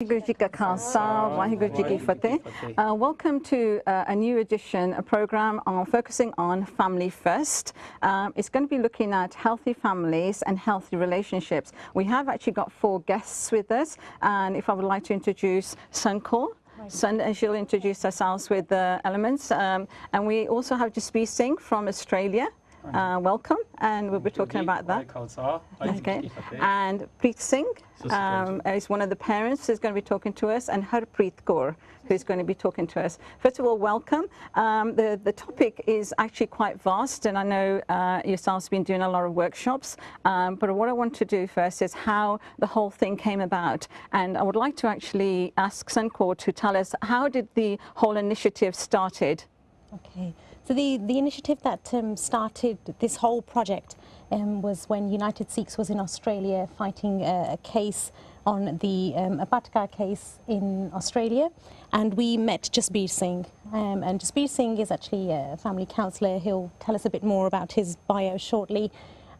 Welcome to a new edition, a program focusing on family first. It's going to be looking at healthy families and healthy relationships. We have actually got 4 guests with us, and if I would like to introduce Sunkor. Sun, and she'll introduce ourselves with the elements. And we also have Jasbir Singh from Australia. Welcome, and we'll be talking about that. Okay. And Preet Singh is one of the parents who's going to be talking to us, and Harpreet Kaur, who's going to be talking to us. First of all, welcome. The topic is actually quite vast, and I know yourselves have been doing a lot of workshops, but what I want to do first is how the whole thing came about. And I would like to actually ask Sunkor to tell us, how did the whole initiative started? Okay. So the initiative that started this whole project was when United Sikhs was in Australia fighting a case on the Apatka case in Australia, and we met Jasbir Singh. And Jasbir Singh is actually a family counsellor. He'll tell us a bit more about his bio shortly.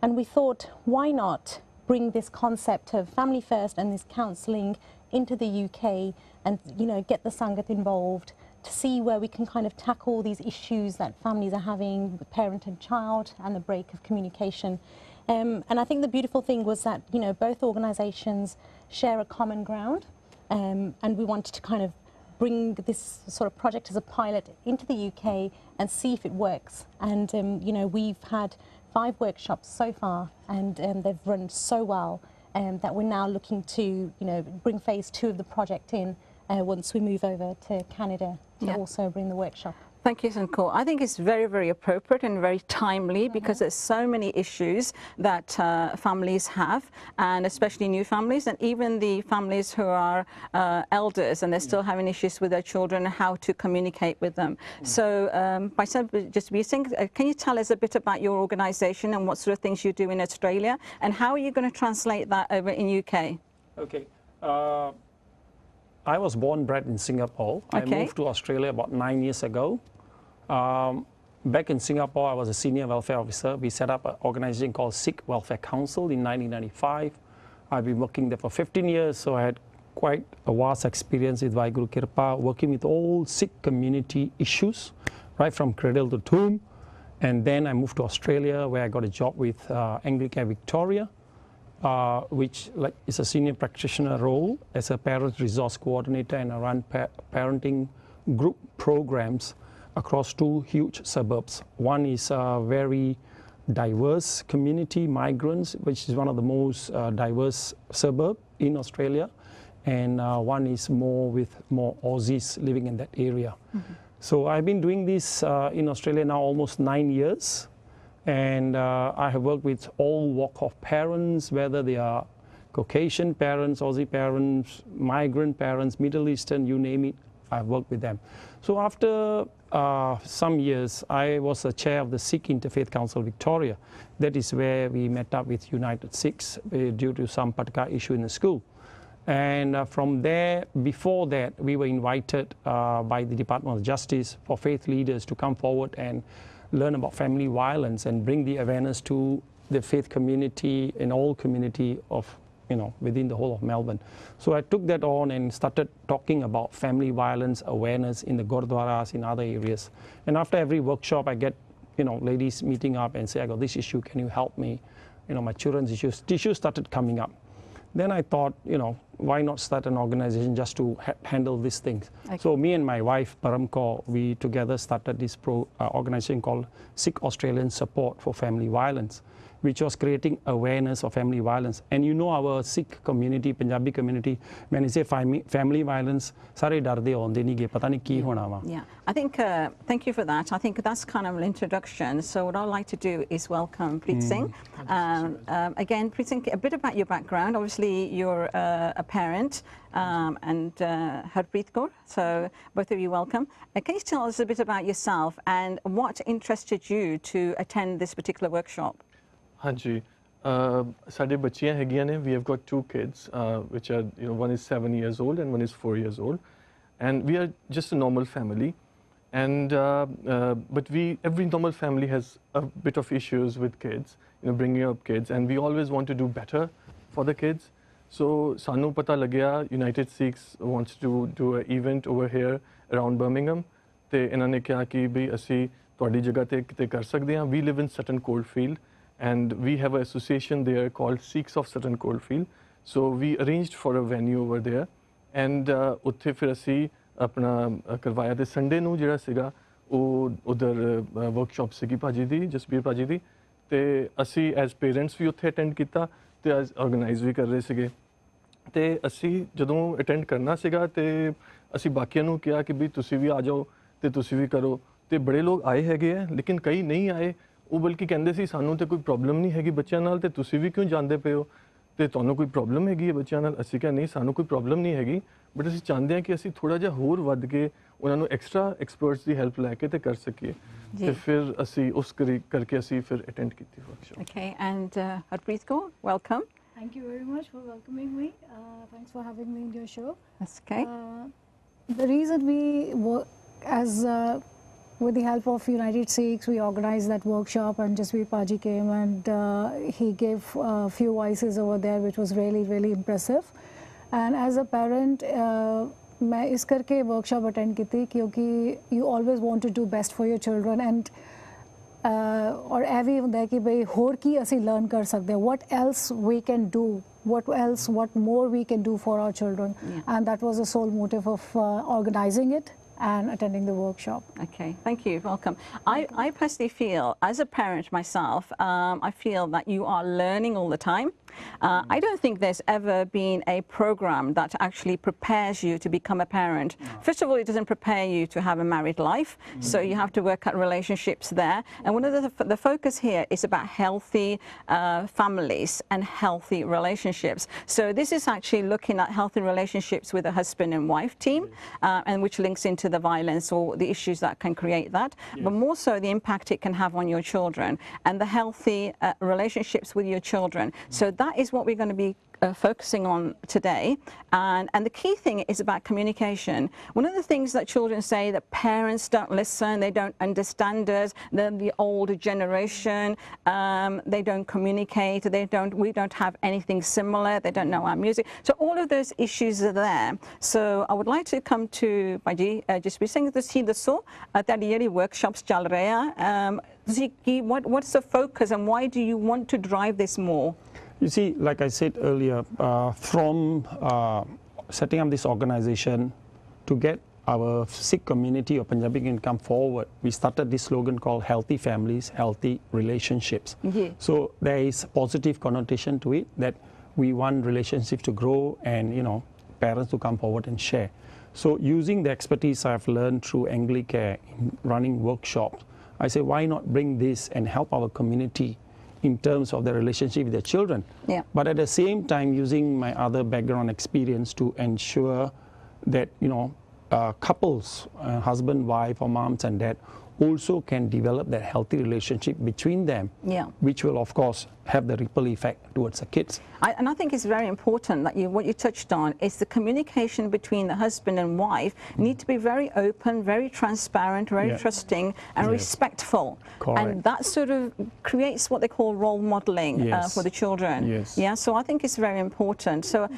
And we thought, why not bring this concept of family first and this counselling into the UK, and get the Sangat involved, to see where we can kind of tackle these issues that families are having with parent and child and the break of communication. And I think the beautiful thing was that, both organisations share a common ground, and we wanted to kind of bring this sort of project as a pilot into the UK and see if it works. And, we've had 5 workshops so far, and they've run so well that we're now looking to, bring phase 2 of the project in once we move over to Canada to also bring the workshop. Thank you, Sunkor. I think it's very, very appropriate and very timely, because there's so many issues that families have, and especially new families, and even the families who are elders and they're still having issues with their children and how to communicate with them. So, myself, Jasbir Singh, can you tell us a bit about your organisation and what sort of things you do in Australia, and how are you going to translate that over in UK? Okay. I was born and bred in Singapore. I moved to Australia about 9 years ago. Back in Singapore, I was a senior welfare officer. We set up an organization called Sikh Welfare Council in 1995. I've been working there for 15 years, so I had quite a vast experience with Vaheguru Kirpa, working with all Sikh community issues, right from cradle to tomb. And then I moved to Australia, where I got a job with Anglicare Victoria, which is a senior practitioner role as a parent resource coordinator, and I run parenting group programs across 2 huge suburbs. One is a very diverse community, migrants, which is one of the most diverse suburbs in Australia, and one is more Aussies living in that area. So I've been doing this in Australia now almost 9 years. And I have worked with all walk of parents, whether they are Caucasian parents, Aussie parents, migrant parents, Middle Eastern, you name it, I've worked with them. So after some years, I was the chair of the Sikh Interfaith Council Victoria. That is where we met up with United Sikhs due to some particular issue in the school. And from there, before that, we were invited by the Department of Justice for faith leaders to come forward and learn about family violence and bring the awareness to the faith community and all community of, within the whole of Melbourne. So I took that on and started talking about family violence awareness in the gurdwaras, in other areas. And after every workshop, I get, ladies meeting up and say, I got this issue, can you help me? My children's issues. Issues started coming up. Then I thought, why not start an organization just to handle these things? Okay. So me and my wife, Param, we together started this organization called SIKHS Australian Support for Family Violence, which was creating awareness of family violence. And our Sikh community, Punjabi community, when you say family violence, sare darde honde nige, pata nahi ki hona wa. Yeah, I think, thank you for that. I think that's kind of an introduction. So what I'd like to do is welcome Preet Singh. Again, Preet Singh, a bit about your background. Obviously, you're a parent, and Harpreet Kaur. So both of you welcome. Can you tell us a bit about yourself and what interested you to attend this particular workshop? Hanji, ਸਾਡੇ ਬੱਚੀਆਂ ਹੈਗੀਆਂ ਨੇ. We have got 2 kids, which are, one is 7 years old and one is 4 years old, and we are just a normal family. And but every normal family has a bit of issues with kids, bringing up kids, and we always want to do better for the kids. So sanu pata lagya United Sikhs wants to do an event over here around Birmingham. Te inna ne kiha ki bhi assi tuadi jagah te kite kar sakde ha. We live in Sutton Coldfield and we have an association there called SIKHS of Sutton Coldfield. So we arranged for a venue over there and utthe fir assi apna karwaya te Sunday nu jehड़ा siga ਉਹ ਉਧਰ workshop ਸੀਗੀ ਭਾਜੀ ਦੀ ਜਸਬੀਰ ਭਾਜੀ ਦੀ ਤੇ ਅਸੀਂ as parents ਵੀ ਉੱਥੇ attend ਕੀਤਾ ਤੇ ਐਜ਼ ਆਰਗੇਨਾਈਜ਼ ਵੀ ਕਰ ਰਹੇ ਸੀਗੇ ਤੇ ਅਸੀਂ ਜਦੋਂ ਅਟੈਂਡ ਕਰਨਾ ਸੀਗਾ ਤੇ ਅਸੀਂ ਬਾਕੀਆਂ ਨੂੰ ਕਿਹਾ ਕਿ ਵੀ ਤੁਸੀਂ ਵੀ ਆ ਜਾਓ ਤੇ ਤੁਸੀਂ ਵੀ ਕਰੋ ਤੇ ਬੜੇ ਲੋਕ ਆਏ ਹੈਗੇ ਆ ਲੇਕਿਨ ਕਈ ਨਹੀਂ ਆਏ ਉਹ ਬਲਕਿ ਕਹਿੰਦੇ ਸੀ ਸਾਨੂੰ ਤੇ ਕੋਈ ਪ੍ਰੋਬਲਮ ਨਹੀਂ ਹੈਗੀ ਬੱਚਿਆਂ ਨਾਲ ਤੇ ਤੁਸੀਂ ਵੀ ਕਿਉਂ ਜਾਂਦੇ ਪਏ ਹੋ ਤੇ ਤੁਹਾਨੂੰ ਕੋਈ ਪ੍ਰੋਬਲਮ ਹੈਗੀ ਹੈ ਬੱਚਿਆਂ ਨਾਲ ਅਸੀਂ ਕਿਹਾ ਨਹੀਂ ਸਾਨੂੰ ਕੋਈ ਪ੍ਰੋਬਲਮ ਨਹੀਂ ਹੈਗੀ ਬਟ ਅਸੀਂ ਚਾਹੁੰਦੇ ਹਾਂ ਕਿ ਅਸੀਂ ਥੋੜਾ ਜਿਹਾ ਹੋਰ ਵੱਧ ਕੇ ਉਹਨਾਂ ਨੂੰ ਐਕਸਟਰਾ ਐਕਸਪਰਟਸ ਦੀ ਹੈਲਪ ਲੈ ਕੇ ਤੇ ਕਰ ਸਕੀਏ ਤੇ ਫਿਰ ਅਸੀਂ ਉਸ ਕਰਕੇ ਅਸੀਂ ਫਿਰ ਅਟੈਂਡ ਕੀਤੀ workshop Okay, and Harpreet Kaur, welcome. Thank you very much for welcoming me. Thanks for having me in your show. That's okay. The reason we work with the help of United Sikhs, we organized that workshop and Jasbir Paji came and he gave a few voices over there which was really, really impressive. And as a parent, मैं इस करके workshop attend की थी क्योंकि you always want to do best for your children and और ਇਹ ਵੀ ਹੁੰਦਾ ਕਿ ਬਈ ਹੋਰ ਕੀ ਅਸੀਂ ਲਰਨ ਕਰ ਸਕਦੇ ਹਾਂ what else we can do what more we can do for our children and that was the sole motive of organizing it and attending the workshop. Okay, thank you, welcome. I personally feel, as a parent myself, I feel that you are learning all the time. I don't think there's ever been a program that actually prepares you to become a parent. First of all, it doesn't prepare you to have a married life, so you have to work at relationships there. And one of the focus here is about healthy families and healthy relationships. So this is actually looking at healthy relationships with a husband and wife team, and which links into the violence or the issues that can create that, but more so the impact it can have on your children and the healthy relationships with your children. So that is what we're going to be focusing on today, and the key thing is about communication. One of the things that children say that parents don't listen, they don't understand us, they're the older generation, they don't communicate, we don't have anything similar, they don't know our music. So all of those issues are there. So I would like to come to Bhaji Jasbir Singh ਤੁਸੀਂ ਦੱਸੋ ਤੁਹਾਡੀ ਜਿਹੜੀ workshops ਚੱਲ ਰਹੇ ਆ what's the focus and why do you want to drive this more? You see, like I said earlier, from setting up this organization to get our Sikh community or Punjabi can come forward, we started this slogan called Healthy Families, Healthy Relationships. So there is positive connotation to it that we want relationships to grow and, you know, parents to come forward and share. So using the expertise I've learned through Anglicare in running workshops, I say why not bring this and help our community in terms of the relationship with their children. But at the same time using my other background experience to ensure that, you know, couples, husband, wife or moms and dad also can develop that healthy relationship between them, which will of course have the ripple effect towards the kids. And I think it's very important that what you touched on is the communication between the husband and wife need to be very open, very transparent, very trusting and respectful. And that sort of creates what they call role modeling for the children. So I think it's very important. So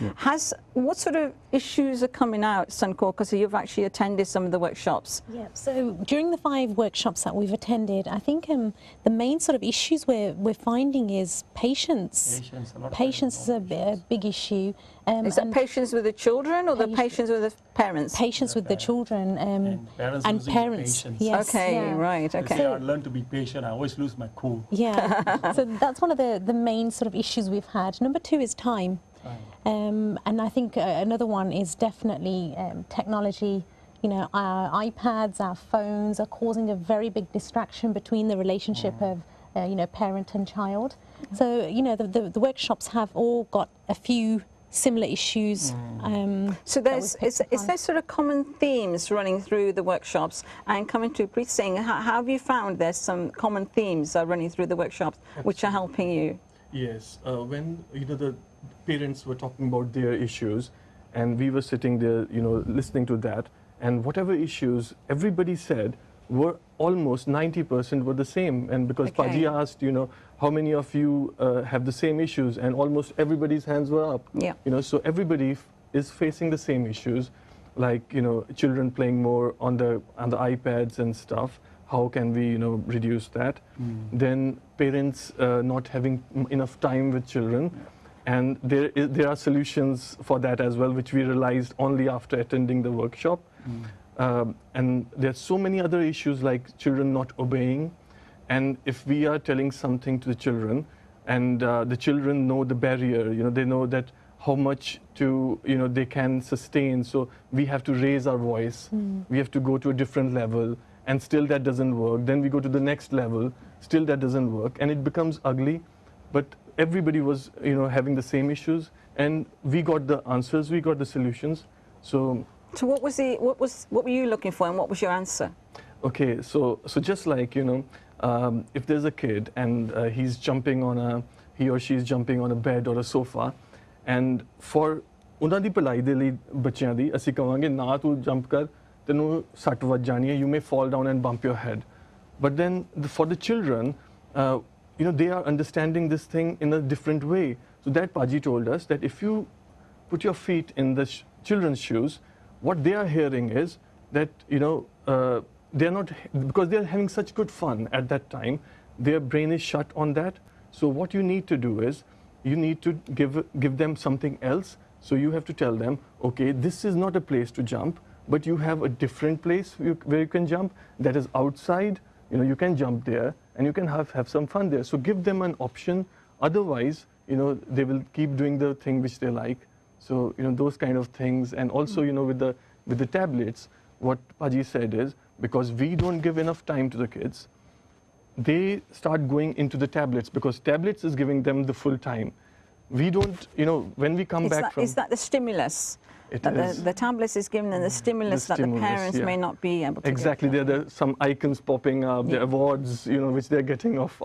what sort of issues are coming out, Sanko, because you've actually attended some of the workshops? So during the 5 workshops that we've attended, I think the main sort of issues we're finding is patience. Patience is a big issue. Is that patience with the children or the patience with the parents? Patience with the children and parents. Okay, right. Okay. I learn to be patient. I always lose my cool. So that's one of the main sort of issues we've had. Number 2 is time. And I think another one is definitely technology. You know, our iPads, our phones are causing a very big distraction between the relationship of, you know, parent and child. So, you know, the workshops have all got a few similar issues. So is there sort of common themes running through the workshops? And coming to Preet Singh, how have you found there's some common themes running through the workshops which are helping you? Yes, when, you know, the parents were talking about their issues and we were sitting there, you know, listening to that, and whatever issues everybody said were almost 90% were the same. And because Paji asked, you know, how many of you have the same issues? And almost everybody's hands were up. Yeah. You know, so everybody is facing the same issues, like, you know, children playing more on the iPads and stuff. How can we, you know, reduce that? Then parents not having enough time with children. And there are solutions for that as well, which we realized only after attending the workshop. And there's so many other issues like children not obeying. And if we are telling something to the children, and the children know the barrier, you know, they know that how much they can sustain. So we have to raise our voice. We have to go to a different level, and still that doesn't work. Then we go to the next level, still that doesn't work, and it becomes ugly. But everybody was, you know, having the same issues, and we got the answers, we got the solutions. So what were you looking for, and what was your answer? Okay, so just like, you know, if there's a kid and he or she is jumping on a bed or a sofa, and for ਉਹਨਾਂ ਦੀ ਭਲਾਈ ਦੇ ਲਈ ਬੱਚਿਆਂ ਦੀ ਅਸੀਂ ਕਹਾਂਗੇ ਨਾ ਤੂੰ jump ਕਰ ਤੈਨੂੰ ਸੱਟ ਵੱਜ ਜਾਣੀ ਹੈ, you may fall down and bump your head. But then for the children, you know, they are understanding this thing in a different way. So that Paji told us that if you put your feet in the children's shoes, what they are hearing is that, you know, they're not, because they're having such good fun at that time, their brain is shut on that. So what you need to do is, you need to give them something else. So you have to tell them, okay, this is not a place to jump, but you have a different place where you can jump that is outside. You know, you can jump there and you can have some fun there. So give them an option. Otherwise, you know, they will keep doing the thing which they like. So, you know, those kind of things. And also, you know, with the tablets, what Paji said is, because we don't give enough time to the kids, they start going into the tablets, because tablets is giving them the full time. We don't, you know, when we come back from... Is that the stimulus? It is. The tablets is giving them the stimulus that the parents may not be able to Exactly. give. There are some icons popping up, the awards, you know, which they're getting off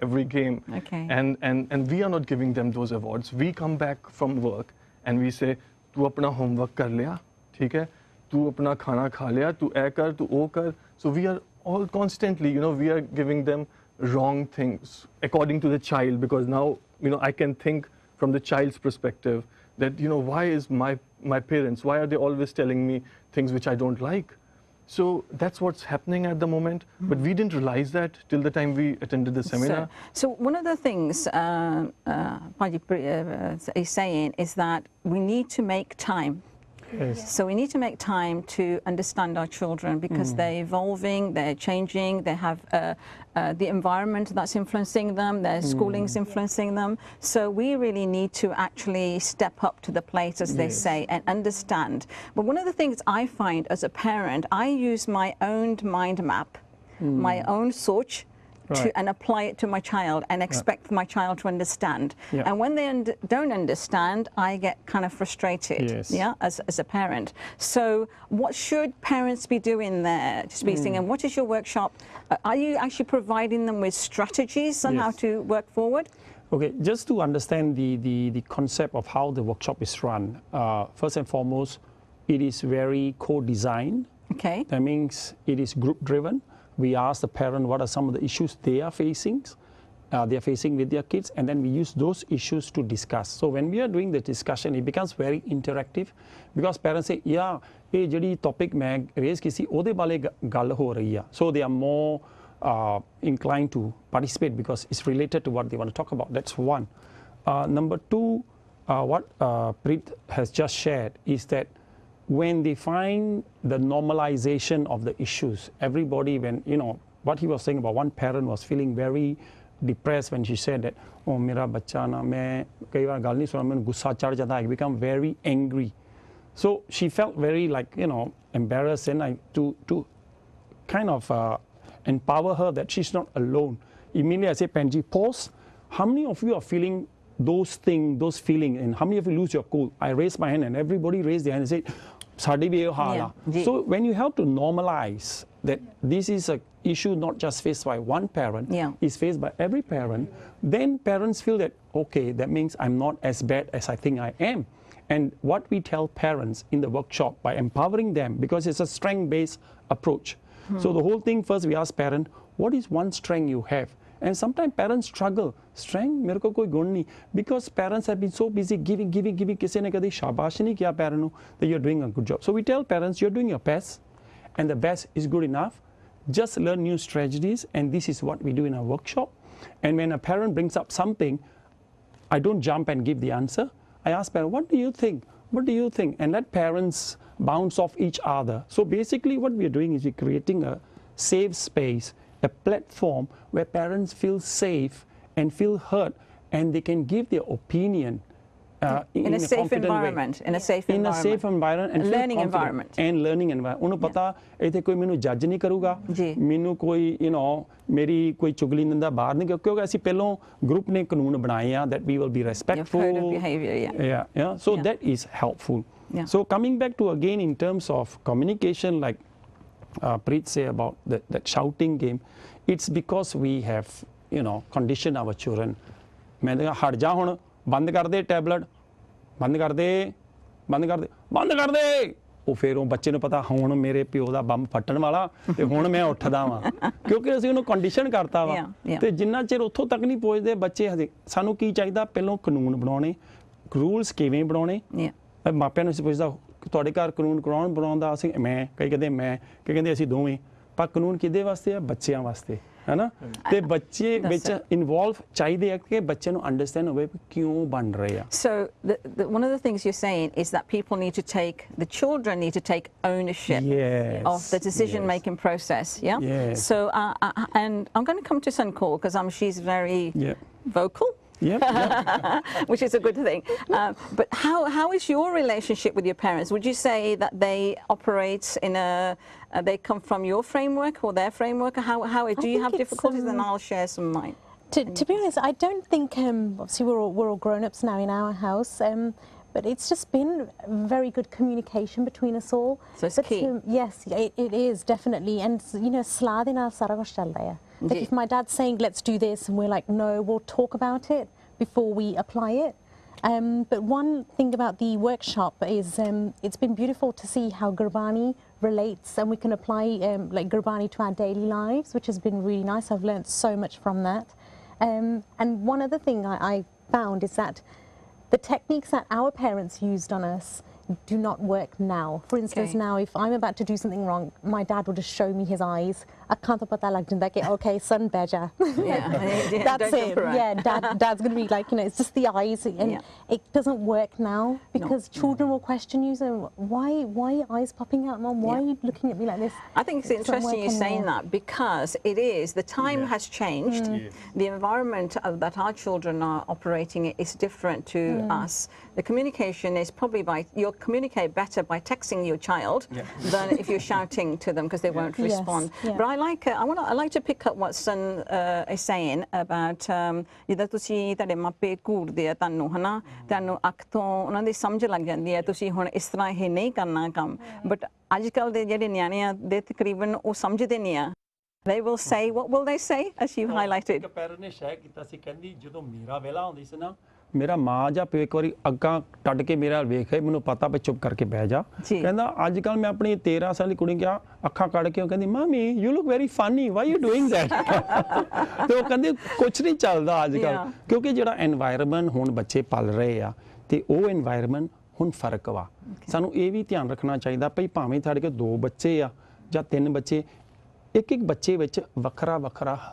every game. Okay. And we are not giving them those awards. We come back from work and we say, tu apna homework kar liya, theek hai? Tu apna khana kha liya, tu ae kar, tu o kar. So we are all constantly, you know, we are giving them wrong things according to the child, because now, you know, I can think from the child's perspective that, you know, why is my parents, why are they always telling me things which I don't like? So that's what's happening at the moment. But we didn't realize that till the time we attended the seminar. So one of the things Paji is saying is that we need to make time. Yes. So we need to make time to understand our children, because they're evolving, they're changing, they have the environment that's influencing them, their schooling's influencing them. So we really need to actually step up to the plate, as they say, and understand. But one of the things I find as a parent, I use my own mind map, my own search, and apply it to my child and expect my child to understand. And when they don't understand, I get kind of frustrated, as a parent. So what should parents be doing there, Jasbir, and what is your workshop? Are you actually providing them with strategies on how to work forward? Okay, just to understand the concept of how the workshop is run, first and foremost, it is very co-designed. Okay. That means it is group-driven. We ask the parent what are some of the issues they are facing with their kids, and then we use those issues to discuss. So when we are doing the discussion, it becomes very interactive, because parents say, yeah, ये जड़ी topic मैं raise किसी ओदे वाले गल हो रही है. So they are more inclined to participate because it's related to what they want to talk about. That's one. Number two, what Preet has just shared is that when they find the normalization of the issues, everybody, when, you know, what he was saying about one parent was feeling very depressed when she said that, oh, mera bacha na, main kai baar gal nahi suna, main gussa chad jata hai, I become very angry. So she felt very, like, you know, embarrassed, and to kind of empower her that she's not alone. Immediately I say, Panji, pause. How many of you are feeling those things, those feelings, and how many of you lose your cool? I raised my hand and everybody raised their hand and said, so when you have to normalize that this is an issue not just faced by one parent, it's faced by every parent, then parents feel that, okay, that means I'm not as bad as I think I am. And what we tell parents in the workshop, by empowering them, because it's a strength-based approach. So the whole thing, first we ask parent, what is one strength you have? And sometimes parents struggle. Strength, मेरे को कोई गुण नहीं. Because parents have been so busy giving. किसी ने कभी शाबाश नहीं किया parent ਨੂੰ that you're doing a good job. So we tell parents you're doing your best, and the best is good enough. Just learn new strategies, and this is what we do in our workshop. And when a parent brings up something, I don't jump and give the answer. I ask parents, what do you think? What do you think? And let parents bounce off each other. So basically what we're doing is we're creating a safe space, a platform where parents feel safe and feel heard, and they can give their opinion in a safe environment. In a safe environment. In a safe environment and learning environment. And learning environment. उन्हें पता ऐसे कोई मेनू जज नहीं करूँगा, मेनू कोई मेरी कोई चुगली निंदा बाहर नहीं क्योंकि ऐसी पहलों ग्रुप ने कानून बनाए हैं that we will be respectful. Your code of behavior, yeah. So that is helpful. Yeah. So coming back to again in terms of communication, like Preet say about that shouting game, it's because we have conditioned our children. मैं देखा हट जा हुन बंद कर दे tablet बंद कर दे बंद कर दे बंद कर दे ਉਹ ਫਿਰ ਉਹ ਬੱਚੇ ਨੂੰ ਪਤਾ ਹੁਣ ਮੇਰੇ ਪਿਓ ਦਾ ਬੰਬ ਫਟਣ ਵਾਲਾ ਤੇ ਹੁਣ ਮੈਂ ਉੱਠਦਾ ਵਾਂ ਕਿਉਂਕਿ ਅਸੀਂ ਉਹਨੂੰ ਕੰਡੀਸ਼ਨ ਕਰਤਾ ਵਾ ਤੇ ਜਿੰਨਾ ਚਿਰ ਉੱਥੋਂ ਤੱਕ ਨਹੀਂ ਪਹੁੰਚਦੇ ਬੱਚੇ ਹਜੇ ਸਾਨੂੰ ਕੀ ਚਾਹੀਦਾ ਪਹਿਲਾਂ ਕਾਨੂੰਨ ਬਣਾਉਣੇ ਰੂਲਸ ਕਿਵੇਂ ਬਣਾਉਣੇ ਮਾਪਿਆਂ ਨੂੰ ਅਸੀਂ ਪੁੱਛਦਾ ਤੁਹਾਡੇ ਘਰ ਕਾਨੂੰਨ ਕੌਣ ਬਣਾਉਂਦਾ ਅਸੀਂ ਮੈਂ ਕਈ ਕਹਿੰਦੇ ਅਸੀਂ ਦੋਵੇਂ ਪਰ ਕਾਨੂੰਨ ਕਿਹਦੇ ਵਾਸਤੇ ਆ ਬੱਚਿਆਂ ਵਾਸਤੇ है ना ते बच्चे विच इन्वॉल्व चाहिए कि बच्चे नु अंडरस्टैंड होवे क्यों बन रहे हैं. So one of the things you're saying is that people need to take, the children need to take ownership of the decision making process. So and I'm going to come to Sankor because she's very vocal. Which is a good thing. But how is your relationship with your parents? Would you say that they operate in they come from your framework or their framework? How do you have difficulties? Then I'll share some of mine. To be honest, I don't think obviously we're all grown-ups now in our house. But it's just been very good communication between us all. So it's key. Yes, it is definitely. And sladina saragosh chalda hai. Like if my dad's saying let's do this and we're like no, we'll talk about it before we apply it. But one thing about the workshop is it's been beautiful to see how Gurbani relates, and we can apply like Gurbani to our daily lives, which has been really nice. I've learned so much from that. And one other thing I found is that the techniques that our parents used on us do not work now. For instance, now if I'm about to do something wrong, my dad will just show me his eyes. I can't pata lag janda ke okay, son beja. That's it. Dad's going to be like, it's just the eyes, and it doesn't work now because children will question you. So why are your eyes popping out, Mom? Why are you looking at me like this? I think it's interesting you're saying that because it is, the time has changed. The environment that our children are operating in is different to us. The communication is probably you'll communicate better by texting your child than if you're shouting to them because they won't respond. But I like to pick up what Sun is saying about ਜਿੱਦਾਂ ਤੁਸੀਂ ਤੁਹਾਡੇ ਮਾਪੇ ਘੂਰਦੇ ਆ ਤੁਹਾਨੂੰ ਹਨਾ ਤੁਹਾਨੂੰ ਅੱਖ ਤੋਂ ਉਹਨਾਂ ਦੀ ਸਮਝ ਲੱਗ ਜਾਂਦੀ ਹੈ ਤੁਸੀਂ ਹੁਣ ਇਸ ਤਰ੍ਹਾਂ ਇਹ ਨਹੀਂ ਕਰਨਾ ਕੰਮ ਬਟ ਅੱਜ ਕੱਲ ਦੇ ਜਿਹੜੇ ਨਿਆਣੇ ਆ ਦੇ ਤਕਰੀਬਨ ਉਹ ਸਮਝਦੇ ਨਹੀਂ ਆ. They will say, what will they say, as you highlighted? ਇੱਕ ਪੈਰ ਨੇ ਸ਼ੇਅਰ ਕੀਤਾ ਸੀ ਕਹਿੰਦੀ ਜਦੋਂ ਮੇਰਾ ਵੇਲਾ ਹੁੰਦੀ ਸੀ ਨਾ ਮੇਰਾ ਮਾਂ ਜਾਂ ਪਿਓ ਇੱਕ ਵਾਰੀ ਅੱਗਾ ਟੱਡ ਕੇ ਮੇਰਾ ਵੇਖੇ ਮੈਨੂੰ ਪਤਾ ਵੀ ਚੁੱਪ ਕਰਕੇ ਬਹਿ ਜਾ ਕਹਿੰਦਾ ਅੱਜ ਕੱਲ ਮੈਂ ਆਪਣੀ 13 ਸਾਲ ਦੀ ਕੁੜੀ ਕਿਹਾ ਅੱਖਾਂ ਕੱਢ ਕੇ ਉਹ ਕਹਿੰਦੀ ਮਾਮੀ you look very funny why you doing that ਤੇ ਉਹ ਕਹਿੰਦੇ ਕੁਛ ਨਹੀਂ ਚੱਲਦਾ ਅੱਜ ਕੱਲ ਕਿਉਂਕਿ ਜਿਹੜਾ এনवायरमेंट ਹੁਣ ਬੱਚੇ ਪਲ ਰਹੇ ਆ ਤੇ ਉਹ এনवायरमेंट ਹੁਣ ਫਰਕ ਵਾ ਸਾਨੂੰ ਇਹ ਵੀ ਧਿਆਨ ਰੱਖਣਾ ਚਾਹੀਦਾ ਭਈ ਭਾਵੇਂ ਸਾਡੇ ਕੋਲ 2 ਬੱਚੇ ਆ ਜਾਂ 3 ਬੱਚੇ ਇੱਕ ਬੱਚੇ ਵਿੱਚ ਵੱਖਰਾ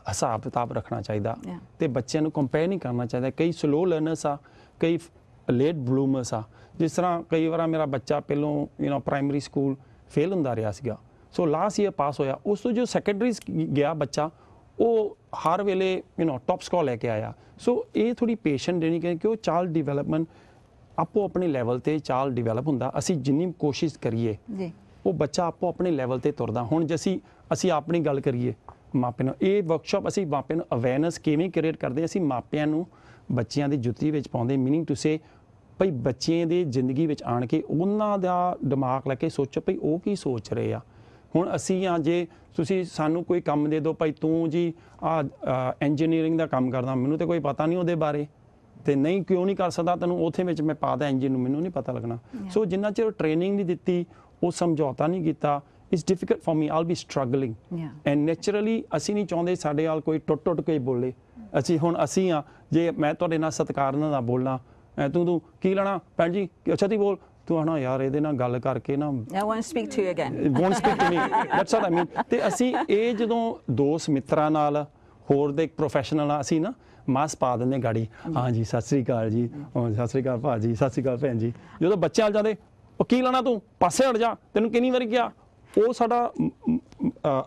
ਹਿਸਾਬ ਕਿਤਾਬ ਰੱਖਣਾ ਚਾਹੀਦਾ ਤੇ ਬੱਚਿਆਂ ਨੂੰ ਕੰਪੇਅਰ ਨਹੀਂ ਕਰਨਾ ਚਾਹੀਦਾ ਕਈ ਸਲੋ ਲਰਨਰਸ ਆ ਕਈ ਲੇਟ ਬਲੂਮਰਸ ਆ ਜਿਸ ਤਰ੍ਹਾਂ ਕਈ ਵਾਰ ਮੇਰਾ ਬੱਚਾ ਪਹਿਲੋਂ ਪ੍ਰਾਇਮਰੀ ਸਕੂਲ ਫੇਲ ਹੁੰਦਾ ਰਿਹਾ ਸੀਗਾ ਸੋ ਲਾਸਟ ਈਅਰ ਪਾਸ ਹੋਇਆ ਉਸ ਤੋਂ ਜੋ ਸੈਕੰਡਰੀ ਗਿਆ ਬੱਚਾ ਉਹ ਹਰ ਵੇਲੇ ਟੌਪ ਸਕੋਰ ਲੈ ਕੇ ਆਇਆ ਸੋ ਇਹ ਥੋੜੀ ਪੇਸ਼ੈਂਟ ਦੇਣੀ ਕਿ ਉਹ ਚਾਈਲਡ ਡਿਵੈਲਪਮੈਂਟ ਆਪੋ ਆਪਣੇ ਲੈਵਲ ਤੇ ਚਾਈਲਡ ਡਿਵੈਲਪ ਹੁੰਦਾ ਅਸੀਂ ਜਿੰਨੀ ਕੋਸ਼ਿਸ਼ ਕਰੀਏ ਉਹ ਬੱਚਾ ਆਪੋ ਆਪਣੇ ਲੈਵਲ ਤੇ ਤੁਰਦਾ ਹੁਣ ਜੇ ਅਸੀਂ ਆਪਣੀ ਗੱਲ ਕਰੀਏ ਮਾਪਿਆਂ ਨੂੰ ਇਹ ਵਰਕਸ਼ਾਪ ਅਸੀਂ ਮਾਪਿਆਂ ਨੂੰ ਅਵੇਅਰਨੈਸ ਕਿਵੇਂ ਕ੍ਰੀਏਟ ਕਰਦੇ ਅਸੀਂ ਮਾਪਿਆਂ ਨੂੰ ਬੱਚਿਆਂ ਦੀ ਜੁੱਤੀ ਵਿੱਚ ਪਾਉਂਦੇ ਮੀਨਿੰਗ ਟੂ ਸੇ ਭਈ ਬੱਚਿਆਂ ਦੀ ਜ਼ਿੰਦਗੀ ਵਿੱਚ ਆਣ ਕੇ ਉਹਨਾਂ ਦਾ ਦਿਮਾਗ ਲੈ ਕੇ ਸੋਚੋ ਭਈ ਉਹ ਕੀ ਸੋਚ ਰਹੇ ਆ ਹੁਣ ਅਸੀਂ ਆ ਜੇ ਤੁਸੀਂ ਸਾਨੂੰ ਕੋਈ ਕੰਮ ਦੇ ਦਿਓ ਭਾਈ ਤੂੰ ਜੀ ਇੰਜੀਨੀਅਰਿੰਗ ਦਾ ਕੰਮ ਕਰਦਾ ਮੈਨੂੰ ਤੇ ਕੋਈ ਪਤਾ ਨਹੀਂ ਉਹਦੇ ਬਾਰੇ ਤੇ ਨਹੀਂ ਕਿਉਂ ਨਹੀਂ ਕਰ ਸਕਦਾ ਤੈਨੂੰ ਉੱਥੇ ਵਿੱਚ ਮੈਂ ਪਾਦਾ ਇੰਜੀਨ ਨੂੰ ਮੈਨੂੰ ਨਹੀਂ ਪਤਾ ਲੱਗਣਾ ਸੋ ਜਿੰਨਾ ਚਿਰ ਟ੍ਰੇਨਿੰਗ ਨਹੀਂ ਦਿੱਤੀ ਉਹ ਸਮਝੌਤਾ ਨਹੀਂ ਕੀਤਾ it's difficult for me, I'll be struggling. And naturally ਅਸੀਂ ਨਹੀਂ ਚਾਹੁੰਦੇ ਸਾਡੇ ਨਾਲ ਕੋਈ ਟੁੱਟ ਕੇ ਬੋਲੇ। ਅਸੀਂ ਹੁਣ ਅਸੀਂ ਆ ਜੇ ਮੈਂ ਤੁਹਾਡੇ ਨਾਲ ਸਤਿਕਾਰ ਨਾਲ ਬੋਲਣਾ ਤੂੰ ਕੀ ਲੈਣਾ ਭੈਣ ਜੀ ਅੱਛਾ ਤੀ ਬੋਲ ਤੂੰ ਹਨਾ ਯਾਰ ਇਹਦੇ ਨਾਲ ਗੱਲ ਕਰਕੇ ਨਾ I won't speak to you again. Won't speak to me. That's what I mean. ਤੇ ਅਸੀਂ ਇਹ ਜਦੋਂ ਦੋਸਤ ਮਿੱਤਰਾਂ ਨਾਲ ਹੋਰ ਦੇ ਪ੍ਰੋਫੈਸ਼ਨਲ ਨਾਲ ਅਸੀਂ ਨਾ ਮਾਸ ਪਾ ਦਿੰਦੇ ਗਾੜੀ ਹਾਂਜੀ ਸਤਿ ਸ੍ਰੀ ਅਕਾਲ ਜੀ ਸਤਿ ਸ੍ਰੀ ਅਕਾਲ ਭਾਜੀ ਸਤਿ ਸ੍ਰੀ ਅਕਾਲ ਭੈਣ ਜੀ ਜਦੋਂ ਬੱਚੇ ਆ ਜਾਂਦੇ ਉਹ ਕੀ ਲੈਣਾ ਤੂੰ ਪਾਸੇ ਹਟ ਜਾ ਤੈਨੂੰ ਕਿੰਨੀ ਵਾਰੀ ਕਿਹਾ ਉਹ ਸਾਡਾ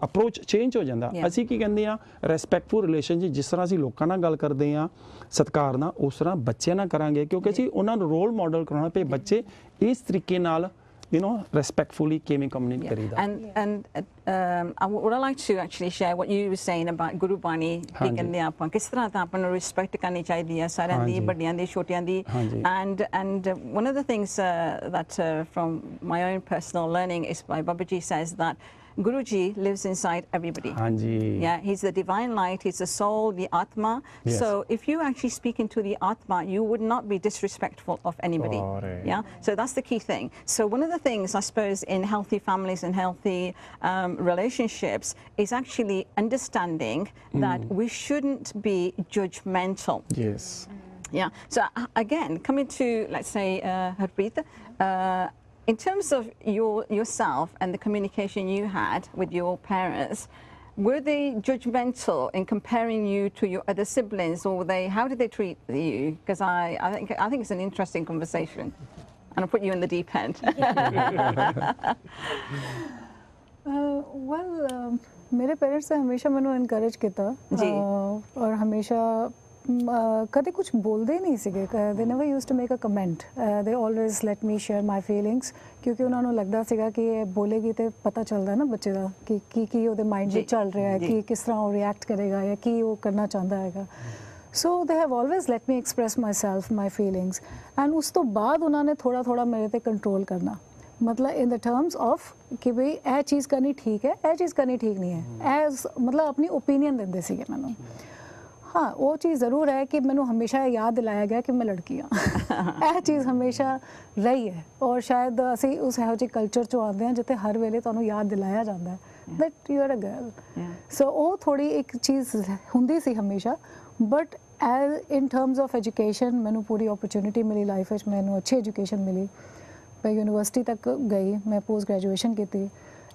ਅਪਰੋਚ ਚੇਂਜ ਹੋ ਜਾਂਦਾ ਅਸੀਂ ਕੀ ਕਹਿੰਦੇ ਆ ਰਿਸਪੈਕਟਫੁਲ ਰਿਲੇਸ਼ਨਸ਼ਿਪ ਜਿਸ ਤਰ੍ਹਾਂ ਅਸੀਂ ਲੋਕਾਂ ਨਾਲ ਗੱਲ ਕਰਦੇ ਆ ਸਤਿਕਾਰ ਨਾਲ ਉਸ ਤਰ੍ਹਾਂ ਬੱਚਿਆਂ ਨਾਲ ਕਰਾਂਗੇ ਕਿਉਂਕਿ ਅਸੀਂ ਉਹਨਾਂ ਨੂੰ ਰੋਲ ਮਾਡਲ ਕਰਾਉਣਾ ਪਏ ਬੱਚੇ ਇਸ ਤਰੀਕੇ ਨਾਲ respectfully ਕਿਵੇਂ communicate ਕਰੀਦਾ and what I like to actually share what you were saying about Guru Bani ਕੀ ਕਹਿੰਦੇ ਆਪਾਂ ਕਿਸ ਤਰ੍ਹਾਂ ਤਾਂ ਆਪਾਂ ਨੂੰ ਰਿਸਪੈਕਟ ਕਰਨੀ ਚਾਹੀਦੀ ਹੈ ਸਾਰਿਆਂ ਦੀ ਵੱਡਿਆਂ ਦੀ ਛੋਟਿਆਂ ਦੀ and one of the things that from my own personal learning is by Babaji says that Guruji lives inside everybody. Yeah, he's the divine light, he's the soul, the Atma. Yes. So if you actually speak into the Atma, you would not be disrespectful of anybody. Yeah, so that's the key thing. So one of the things I suppose in healthy families and healthy relationships is actually understanding that we shouldn't be judgmental. Yes. Yeah, so again, coming to, let's say, Harpreet, in terms of yourself and the communication you had with your parents, were they judgmental in comparing you to your other siblings, or how did they treat you? Because I think it's an interesting conversation, and I'll put you in the deep end. Well, मेरे parents ने हमेशा मैंने encourage किया और हमेशा कदे कुछ बोलते ही नहीं सीगे they never used to make a comment they always let me share my feelings क्योंकि उन्होंने लगता सीगा कि ये बोलेगी तो पता चलता है ना बच्चे का कि ਉਹਦੇ माइंड में चल रहा है कि किस तरह वो रिएक्ट करेगा या कि वो करना चाहता है so they have always let me express myself my feelings and उस तो बाद उन्होंने थोड़ा थोड़ा मेरे पे कंट्रोल करना मतलब in the terms of कि भाई यह चीज़ करनी ठीक है यह चीज़ करनी ठीक नहीं है एज मतलब अपनी ओपीनियन देंदे सीगे मैनू हाँ वो चीज़ ज़रूर है कि मैंने हमेशा याद दिलाया गया कि मैं लड़की हाँ यह चीज़ हमेशा रही है और शायद असी उस ਇਹੋ ਜਿਹੇ ਕਲਚਰ ਚੋਂ ਆਉਂਦੇ ਹਾਂ ਜਿੱਥੇ ਹਰ ਵੇਲੇ ਤੁਹਾਨੂੰ ਯਾਦ ਦਿਲਾਇਆ ਜਾਂਦਾ ਹੈ that you are a girl so ਉਹ ਥੋੜੀ ਇੱਕ ਚੀਜ਼ ਹੁੰਦੀ ਸੀ ਹਮੇਸ਼ਾ but as in terms of education ਮੈਨੂੰ ਪੂਰੀ opportunity ਮਿਲੀ ਲਾਈਫ ਵਿੱਚ ਮੈਨੂੰ ਅੱਛੀ ਐਜੂਕੇਸ਼ਨ ਮਿਲੀ ਮੈਂ ਯੂਨੀਵਰਸਿਟੀ ਤੱਕ ਗਈ ਮੈਂ ਪੋਸਟ ਗ੍ਰੈਜੂਏਸ਼ਨ ਕੀਤੀ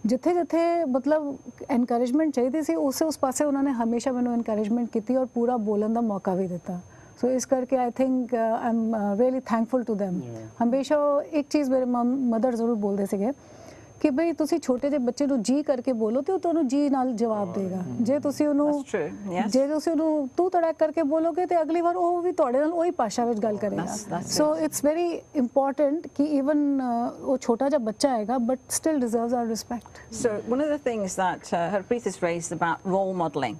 जिथे जिथे मतलब एनकरेजमेंट चाहिए सी उस पासे उन्होंने हमेशा मैंने एनकरेजमेंट की और पूरा बोलने का मौका भी दिता सो इस करके I think I am really thankful to them हमेशा एक चीज़ मेरे मदर जरूर बोलते थे कि भाई तुसी छोटे जे बच्चे नूं जी करके बोलो तो तुहानूं जी नाल जवाब देगा जे तुसी उहनूं तू तड़क करके बोलोगे तो अगली बार वो भी तुहाडे नाल ओही भाषा विच गल करेगा सो इट्स वेरी इंपॉर्टेंट कि इवन वो छोटा जा बच्चा आएगा but still deserves our respect So one of the things that Harpreet has raised about role modelling,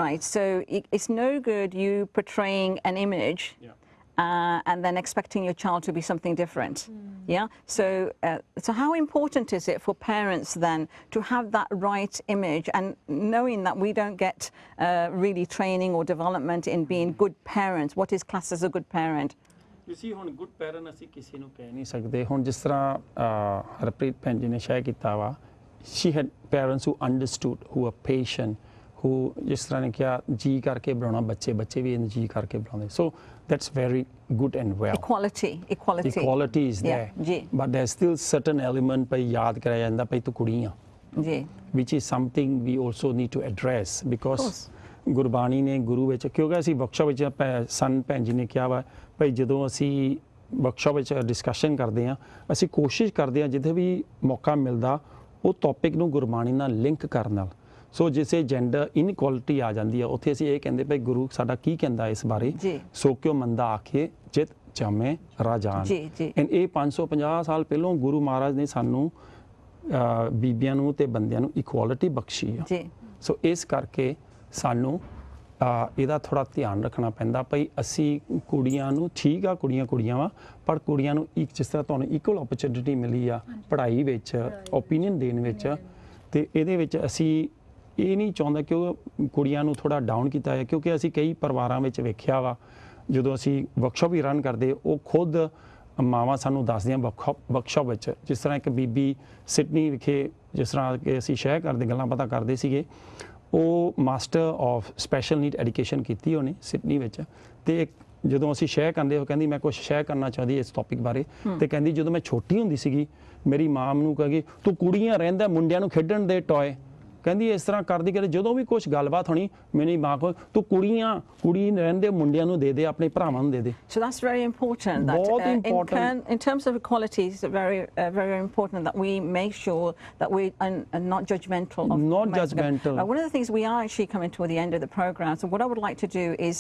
right? So it's no good you portraying an image and then expecting your child to be something different. So how important is it for parents then to have that right image and knowing that we don't get really training or development in being good parents? What is classed as a good parent? You see, ਹੁਣ good parent ਅਸੀਂ ਕਿਸੇ ਨੂੰ ਕਹਿ ਨਹੀਂ ਸਕਦੇ ਹੁਣ ਜਿਸ ਤਰ੍ਹਾਂ ਹਰਪ੍ਰੀਤ ਭੈਣ ਜੀ ਨੇ ਸ਼ੇਅਰ ਕੀਤਾ ਵਾ she had parents who understood, who were patient, who ਜਿਸ ਤਰ੍ਹਾਂ ਨੇ ਕਿਹਾ ਜੀ ਕਰਕੇ ਬੁਲਾਉਣਾ ਬੱਚੇ ਵੀ ਜੀ ਕਰਕੇ ਬੁਲਾਉਂਦੇ so that's very good and well. Equality is there but there's still certain element ਪਈ ਯਾਦ ਕਰਾਇਆ ਜਾਂਦਾ ਪਈ ਤੂੰ ਕੁੜੀ ਆ which is something we also need to address because Gurbani ਨੇ ਗੁਰੂ ਵਿੱਚ ਕਿਉਂਕਿ ਅਸੀਂ ਵਰਕਸ਼ਾਪ ਵਿੱਚ ਸਨ ਭੈਣ ਜੀ ਨੇ ਕਿਹਾ ਵਾ ਭਾਈ ਜਦੋਂ ਅਸੀਂ ਵਰਕਸ਼ਾਪ ਵਿੱਚ ਡਿਸਕਸ਼ਨ ਕਰਦੇ ਹਾਂ ਅਸੀਂ ਕੋਸ਼ਿਸ਼ ਕਰਦੇ ਹਾਂ ਜਿੱਥੇ ਵੀ ਮੌਕਾ ਮਿਲਦਾ ਉਹ ਟੌਪਿਕ ਨੂੰ ਗੁਰਬਾਣੀ ਨਾਲ ਲਿੰਕ ਕਰਨ ਨਾਲ ਸੋ ਜਿਸੇ ਜੈਂਡਰ ਇਨਇਕੁਆਲਿਟੀ ਆ ਜਾਂਦੀ ਆ ਉੱਥੇ ਅਸੀਂ ਇਹ ਕਹਿੰਦੇ ਭਾਈ ਗੁਰੂ ਸਾਡਾ ਕੀ ਕਹਿੰਦਾ ਇਸ ਬਾਰੇ ਸੋ ਕਿਉਂ ਮੰਦਾ ਆਖੇ ਜਿਤ ਜਮੇ ਰਾਜਾਨ ਐਂਡ ਇਹ 550 ਸਾਲ ਪਹਿਲਾਂ ਗੁਰੂ ਮਹਾਰਾਜ ਨੇ ਸਾਨੂੰ ਬੀਬੀਆਂ ਨੂੰ ਤੇ ਬੰਦਿਆਂ ਨੂੰ ਇਕੁਆਲਿਟੀ ਬਖਸ਼ੀ ਆ ਸੋ ਇਸ ਕਰਕੇ ਸਾਨੂੰ ਇਹਦਾ ਥੋੜਾ ਧਿਆਨ ਰੱਖਣਾ ਪੈਂਦਾ ਭਾਈ ਅਸੀਂ ਕੁੜੀਆਂ ਨੂੰ ਠੀਕ ਆ ਕੁੜੀਆਂ ਵਾ ਪਰ ਕੁੜੀਆਂ ਨੂੰ ਇੱਕ ਜਿਸ ਤਰ੍ਹਾਂ ਤੁਹਾਨੂੰ ਇਕੁਅਲ ਓਪਰਚੁਨਿਟੀ ਮਿਲੀ ਆ ਪੜ੍ਹਾਈ ਵਿੱਚ ਓਪੀਨੀਅਨ ਦੇਣ ਵਿੱਚ ਤੇ ਇਹਦੇ ਵਿੱਚ ਅਸੀਂ ਇਹ ਨਹੀਂ ਚਾਹੁੰਦਾ ਕਿ ਉਹ ਕੁੜੀਆਂ ਨੂੰ ਥੋੜਾ ਡਾਊਨ ਕੀਤਾ ਹੈ ਕਿਉਂਕਿ ਅਸੀਂ ਕਈ ਪਰਿਵਾਰਾਂ ਵਿੱਚ ਵੇਖਿਆ ਵਾ ਜਦੋਂ ਅਸੀਂ ਵਰਕਸ਼ਾਪ ਵੀ ਰਨ ਕਰਦੇ ਉਹ ਖੁਦ ਮਾਵਾਂ ਸਾਨੂੰ ਦੱਸਦੀਆਂ ਵਰਕਸ਼ਾਪ ਵਿੱਚ, ਜਿਸ ਤਰ੍ਹਾਂ ਇੱਕ ਬੀਬੀ ਸਿਡਨੀ ਵਿਖੇ ਜਿਸ ਤਰ੍ਹਾਂ ਕਿ ਅਸੀਂ ਸ਼ੇਅਰ ਕਰਦੇ ਗੱਲਾਂ ਪਤਾ ਕਰਦੇ ਸੀਗੇ, ਉਹ master of special need education ਕੀਤੀ ਉਹਨੇ ਸਿਡਨੀ ਵਿੱਚ, ਤੇ ਜਦੋਂ ਅਸੀਂ ਸ਼ੇਅਰ ਕਰਦੇ ਉਹ ਕਹਿੰਦੀ ਮੈਂ ਕੁਝ ਸ਼ੇਅਰ ਕਰਨਾ ਚਾਹੁੰਦੀ ਇਸ ਟੌਪਿਕ ਬਾਰੇ, ਤੇ ਕਹਿੰਦੀ ਜਦੋਂ ਮੈਂ ਛੋਟੀ ਹੁੰਦੀ ਸੀਗੀ ਮੇਰੀ ਮਾਂ ਨੂੰ ਕਹੇਗੀ ਤੂੰ ਕੁੜੀਆਂ ਰਹਿੰਦਾ ਮੁੰਡਿਆਂ ਨੂੰ ਖੇਡਣ ਦੇ ਟੋਏ, ਕਹਿੰਦੀ ਇਸ ਤਰ੍ਹਾਂ ਕਰਦੀ ਕਿ ਜਦੋਂ ਵੀ ਕੁਝ ਗੱਲਬਾਤ ਹੋਣੀ ਮੇਰੀ ਮਾਂ ਕੋਲ ਤੂੰ ਕੁੜੀ ਰਹਿੰਦੇ ਮੁੰਡਿਆਂ ਨੂੰ ਦੇ ਦੇ, ਆਪਣੇ ਭਰਾਵਾਂ ਨੂੰ ਦੇ ਦੇ। So that's very important. ਬਹੁਤ That important. in terms of equality, it's very important that we make sure that we are not judgmental. Not judgmental. One of the things we are actually coming to the end of the program. So what I would like to do is.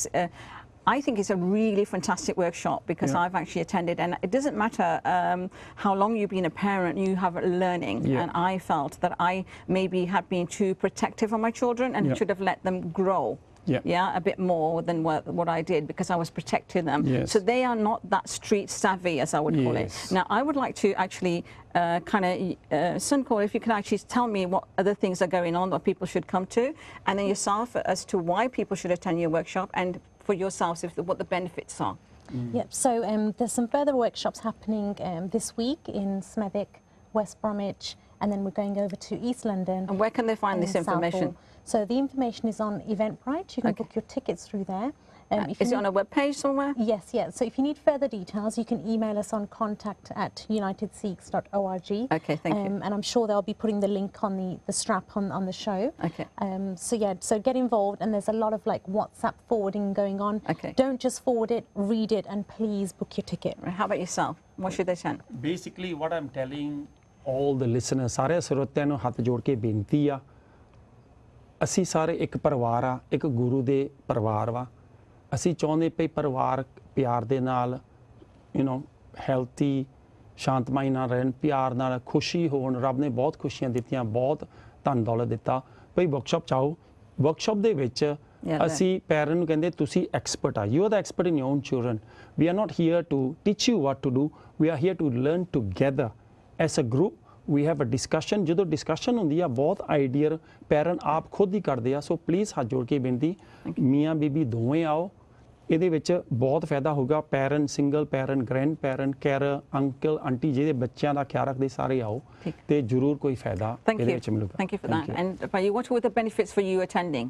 I think it's a really fantastic workshop because I've actually attended, and it doesn't matter how long you've been a parent, you have learning, and I felt that I maybe had been too protective of my children and should have let them grow. A bit more than what I did because I was protecting them. So they are not that street savvy, as I would call it. Now I would like to actually Sunko, if you can actually tell me what other things are going on that people should come to, and then yourself as to why people should attend your workshop, and for yourselves what the benefits are. Yep, so there's some further workshops happening this week in Smethwick, West Bromwich, and then we're going over to East London. And where can they find this information? So the information is on Eventbrite. You can book your tickets through there. Is it on a web page somewhere? Yes, yes. So if you need further details, you can email us on contact@unitedsikhs.org. Okay, thank you. And I'm sure they'll be putting the link on the strap on the show. Okay. So get involved, and there's a lot of WhatsApp forwarding going on. Okay. Don't just forward it, read it, and please book your ticket. How about yourself? What should they send? Basically, what I'm telling all the listeners, ਸਾਰੇ ਸਰੋਤਿਆਂ ਨੂੰ ਹੱਥ ਜੋੜ ਕੇ ਬੇਨਤੀ ਆ, ਅਸੀਂ ਸਾਰੇ ਇੱਕ ਪਰਿਵਾਰ ਆ, ਇੱਕ ਗੁਰੂ ਦੇ ਪਰਿਵਾਰ ਵਾ। ਅਸੀਂ ਚਾਹੁੰਦੇ ਪਈ ਪਰਿਵਾਰ ਪਿਆਰ ਦੇ ਨਾਲ ਹੈਲਥੀ ਸ਼ਾਂਤਮਈ ਨਾਲ ਰਹਿਣ, ਪਿਆਰ ਨਾਲ ਖੁਸ਼ੀ ਹੋਣ। ਰੱਬ ਨੇ ਬਹੁਤ ਖੁਸ਼ੀਆਂ ਦਿੱਤੀਆਂ, ਬਹੁਤ ਧਨ ਦੌਲਤ ਦਿੱਤਾ। ਭਈ ਵਰਕਸ਼ਾਪ ਚਾਹੋ, ਵਰਕਸ਼ਾਪ ਦੇ ਵਿੱਚ ਅਸੀਂ ਪੈਰੈਂਟ ਨੂੰ ਕਹਿੰਦੇ ਤੁਸੀਂ ਐਕਸਪਰਟ ਆ, you are the expert in your own children. We are not here to teach you what to do, we are here to learn together as a group. We have a discussion. ਜਦੋਂ discussion ਹੁੰਦੀ ਆ ਬਹੁਤ idea parent ਆਪ ਖੁਦ ਹੀ ਕਰਦੇ ਆ। So please ਹੱਥ ਜੋੜ ਕੇ ਬੇਨਤੀ, ਮੀਆਂ ਬੀਬੀ ਦੋਵੇਂ ਆਓ, ਇਹਦੇ ਵਿੱਚ ਬਹੁਤ ਫਾਇਦਾ ਹੋਊਗਾ। Parent, single parent, grandparent, care, uncle aunty ਜਿਹਦੇ ਬੱਚਿਆਂ ਦਾ ਖਿਆਲ ਰੱਖਦੇ ਸਾਰੇ ਆਓ, ਤੇ ਜ਼ਰੂਰ ਕੋਈ ਫਾਇਦਾ ਇਹਦੇ ਵਿੱਚ ਮਿਲੂਗਾ। Thank you for that. And Bhai, what were the benefits for you attending?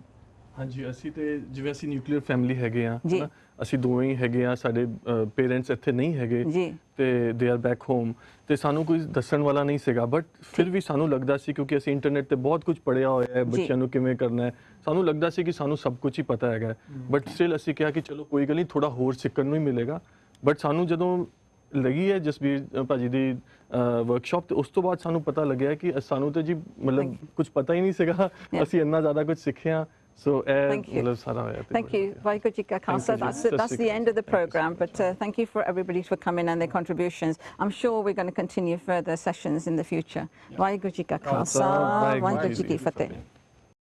ਹਾਂਜੀ, ਅਸੀਂ ਤੇ ਜਿਵੇਂ ਅਸੀਂ ਨਿਊਕਲੀਅਰ ਫੈਮਿਲੀ ਹੈਗੇ ਆ, ਅਸੀਂ ਦੋਵੇਂ ਹੀ ਹੈਗੇ ਆ, ਸਾਡੇ ਪੇਰੈਂਟਸ ਇੱਥੇ ਨਹੀਂ ਹੈਗੇ ਤੇ ਦੇ ਆਰ ਬੈਕ ਹੋਮ, ਤੇ ਸਾਨੂੰ ਕੋਈ ਦੱਸਣ ਵਾਲਾ ਨਹੀਂ ਸੀਗਾ। ਬਟ ਫਿਰ ਵੀ ਸਾਨੂੰ ਲੱਗਦਾ ਸੀ, ਕਿਉਂਕਿ ਅਸੀਂ ਇੰਟਰਨੈਟ ਤੇ ਬਹੁਤ ਕੁਝ ਪੜ੍ਹਿਆ ਹੋਇਆ ਹੈ ਬੱਚਿਆਂ ਨੂੰ ਕਿਵੇਂ ਕਰਨਾ ਹੈ, ਸਾਨੂੰ ਲੱਗਦਾ ਸੀ ਕਿ ਸਾਨੂੰ ਸਭ ਕੁਝ ਹੀ ਪਤਾ ਹੈਗਾ। ਬਟ ਸਟਿਲ ਅਸੀਂ ਕਿਹਾ ਕਿ ਚਲੋ ਕੋਈ ਗੱਲ ਨਹੀਂ, ਥੋੜਾ ਹੋਰ ਸਿੱਖਣ ਨੂੰ ਹੀ ਮਿਲੇਗਾ। ਬਟ ਸਾਨੂੰ ਜਦੋਂ ਲੱਗੀ ਹੈ ਜਸਬੀਰ ਭਾਜੀ ਦੀ ਵਰਕਸ਼ਾਪ, ਤੇ ਉਸ ਤੋਂ ਬਾਅਦ ਸਾਨੂੰ ਪਤਾ ਲੱਗਿਆ ਕਿ ਸਾਨੂੰ ਤਾਂ ਜੀ ਮਤਲਬ ਕੁਝ ਪਤਾ ਹੀ ਨਹੀਂ ਸੀਗਾ, ਅਸੀਂ ਇੰਨਾ ਜ਼ਿਆਦਾ ਕੁਝ ਸਿੱਖਿਆ। So, thank you. Thank you. Vaheguru Ji Ka Khalsa. That's the end of the program. But thank you for everybody for coming and their contributions. I'm sure we're going to continue further sessions in the future. Vaheguru Ji Ka Khalsa. Vaheguru Ji Ki Fateh.